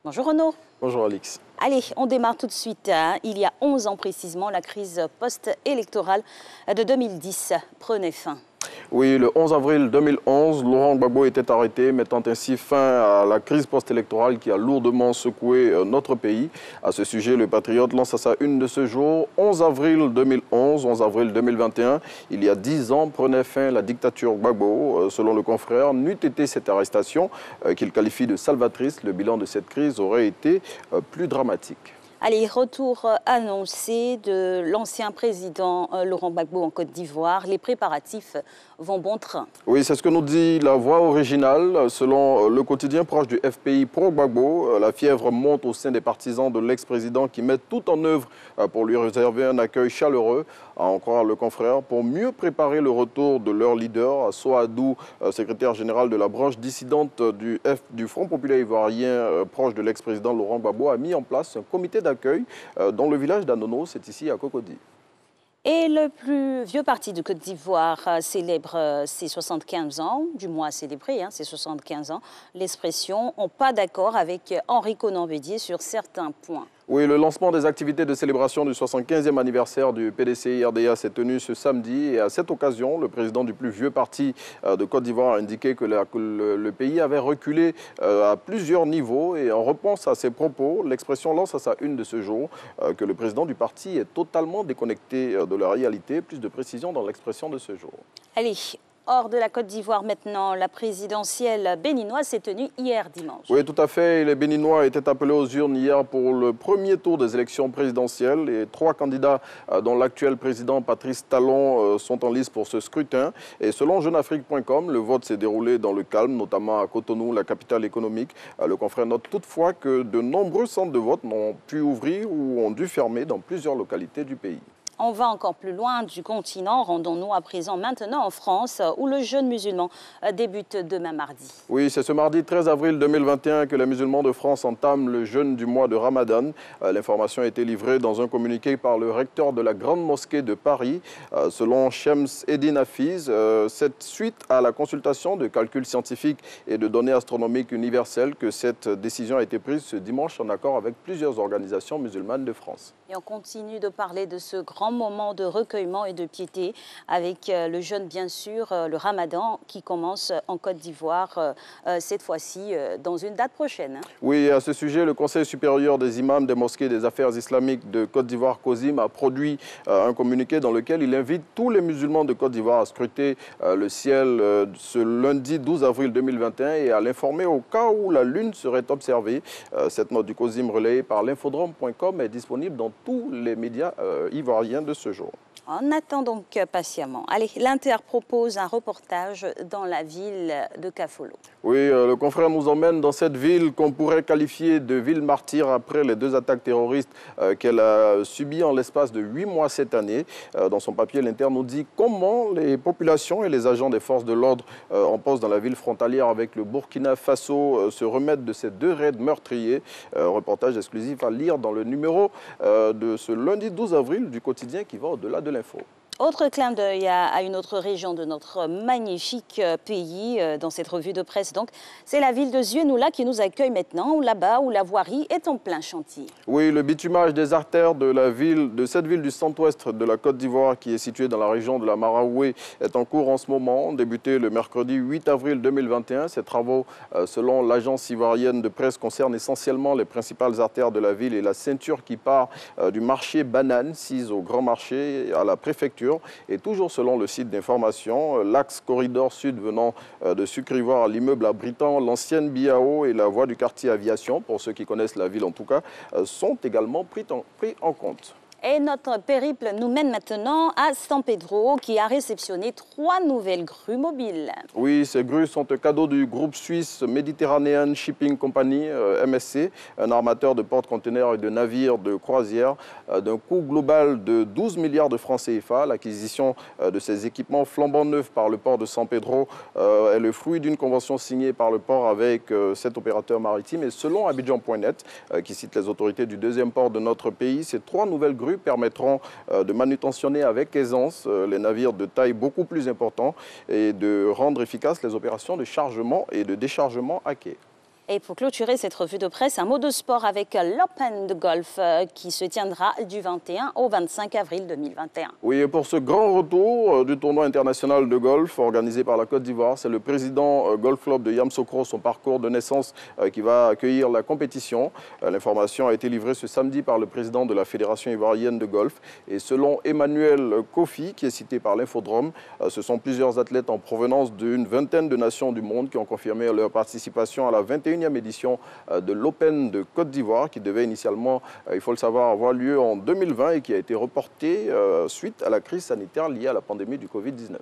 Bonjour Renaud. Bonjour Alix. Allez, on démarre tout de suite. Il y a 11 ans précisément, la crise post-électorale de 2010 prenait fin. Oui, le 11 avril 2011, Laurent Gbagbo était arrêté, mettant ainsi fin à la crise post-électorale qui a lourdement secoué notre pays. À ce sujet, le Patriote lance à sa une de ce jour, 11 avril 2011, 11 avril 2021. Il y a 10 ans, prenait fin la dictature Gbagbo. Selon le confrère, n'eût été cette arrestation qu'il qualifie de salvatrice, le bilan de cette crise aurait été plus dramatique. Allez, retour annoncé de l'ancien président Laurent Gbagbo en Côte d'Ivoire. Les préparatifs vont bon train. Oui, c'est ce que nous dit la voix originale. Selon le quotidien proche du FPI pro-Gbagbo, la fièvre monte au sein des partisans de l'ex-président qui mettent tout en œuvre pour lui réserver un accueil chaleureux, à en croire le confrère, pour mieux préparer le retour de leur leader. Soadou, secrétaire général de la branche dissidente du Front populaire ivoirien proche de l'ex-président Laurent Gbagbo, a mis en place un comité d'accueil dans le village d'Anono, c'est ici à Cocody. Et le plus vieux parti de Côte d'Ivoire célèbre ses 75 ans, du moins célébré, ses 75 ans. L'expression « on pas d'accord » avec Henri Konan Bédier sur certains points. Oui, le lancement des activités de célébration du 75e anniversaire du PDCI-RDA s'est tenu ce samedi. Et à cette occasion, le président du plus vieux parti de Côte d'Ivoire a indiqué que le pays avait reculé à plusieurs niveaux. Et en réponse à ses propos, l'expression lance à sa une de ce jour que le président du parti est totalement déconnecté de la réalité. Plus de précisions dans l'expression de ce jour. Allez. Hors de la Côte d'Ivoire maintenant, la présidentielle béninoise s'est tenue hier dimanche. Oui, tout à fait. Les Béninois étaient appelés aux urnes hier pour le premier tour des élections présidentielles. Et 3 candidats, dont l'actuel président Patrice Talon, sont en lice pour ce scrutin. Et selon JeuneAfrique.com, le vote s'est déroulé dans le calme, notamment à Cotonou, la capitale économique. Le confrère note toutefois que de nombreux centres de vote n'ont pu ouvrir ou ont dû fermer dans plusieurs localités du pays. On va encore plus loin du continent. Rendons-nous à présent maintenant en France, où le jeûne musulman débute demain mardi. Oui, c'est ce mardi 13 avril 2021 que les musulmans de France entament le jeûne du mois de Ramadan. L'information a été livrée dans un communiqué par le recteur de la Grande Mosquée de Paris. Selon Shems Eddin Hafiz, c'est suite à la consultation de calculs scientifiques et de données astronomiques universelles que cette décision a été prise ce dimanche en accord avec plusieurs organisations musulmanes de France. Et on continue de parler de ce grand moment de recueillement et de piété avec le jeûne, bien sûr, le Ramadan qui commence en Côte d'Ivoire, cette fois-ci dans une date prochaine. Oui, à ce sujet, le Conseil supérieur des imams des mosquées des affaires islamiques de Côte d'Ivoire, COSIM, a produit un communiqué dans lequel il invite tous les musulmans de Côte d'Ivoire à scruter le ciel ce lundi 12 avril 2021 et à l'informer au cas où la lune serait observée. Cette note du COSIM relayée par l'infodrome.com est disponible dans tous les médias ivoiriens de ce jour. On attend donc patiemment. Allez, l'Inter propose un reportage dans la ville de Kafolo. Oui, le confrère nous emmène dans cette ville qu'on pourrait qualifier de ville martyre après les 2 attaques terroristes qu'elle a subies en l'espace de 8 mois cette année. Dans son papier, l'Inter nous dit comment les populations et les agents des forces de l'ordre en poste dans la ville frontalière avec le Burkina Faso se remettent de ces 2 raids meurtriers. Reportage exclusif à lire dans le numéro de ce lundi 12 avril du quotidien qui va au-delà de l'info. Autre clin d'œil à une autre région de notre magnifique pays dans cette revue de presse. Donc, c'est la ville de Zienoula qui nous accueille maintenant, là-bas où la voirie est en plein chantier. Oui, le bitumage des artères de cette ville du centre-ouest de la Côte d'Ivoire qui est située dans la région de la Maraoué est en cours en ce moment. Débuté le mercredi 8 avril 2021, ces travaux, selon l'agence ivoirienne de presse, concernent essentiellement les principales artères de la ville et la ceinture qui part du marché Banane, sise au Grand Marché, à la préfecture. Et toujours selon le site d'information, l'axe corridor sud venant de Sucre-Ivoire à l'immeuble abritant l'ancienne BIAO et la voie du quartier Aviation, pour ceux qui connaissent la ville en tout cas, sont également pris en compte. Et notre périple nous mène maintenant à San Pedro, qui a réceptionné 3 nouvelles grues mobiles. Oui, ces grues sont un cadeau du groupe suisse Mediterranean Shipping Company, MSC, un armateur de porte-conteneurs et de navires de croisière, d'un coût global de 12 milliards de francs CFA. L'acquisition de ces équipements flambant neufs par le port de San Pedro est le fruit d'une convention signée par le port avec cet opérateur maritime. Et selon Abidjan.net, qui cite les autorités du 2e port de notre pays, ces 3 nouvelles grues permettront de manutentionner avec aisance les navires de taille beaucoup plus importante et de rendre efficaces les opérations de chargement et de déchargement à quai. Et pour clôturer cette revue de presse, un mot de sport avec l'Open de golf qui se tiendra du 21 au 25 avril 2021. Oui, et pour ce grand retour du tournoi international de golf organisé par la Côte d'Ivoire, c'est le président Golf Club de Yamoussoukro, son parcours de naissance, qui va accueillir la compétition. L'information a été livrée ce samedi par le président de la Fédération ivoirienne de golf. Et selon Emmanuel Kofi, qui est cité par l'Infodrome, ce sont plusieurs athlètes en provenance d'une vingtaine de nations du monde qui ont confirmé leur participation à la 21e édition de l'Open de Côte d'Ivoire qui devait initialement, il faut le savoir, avoir lieu en 2020 et qui a été reportée suite à la crise sanitaire liée à la pandémie du Covid-19.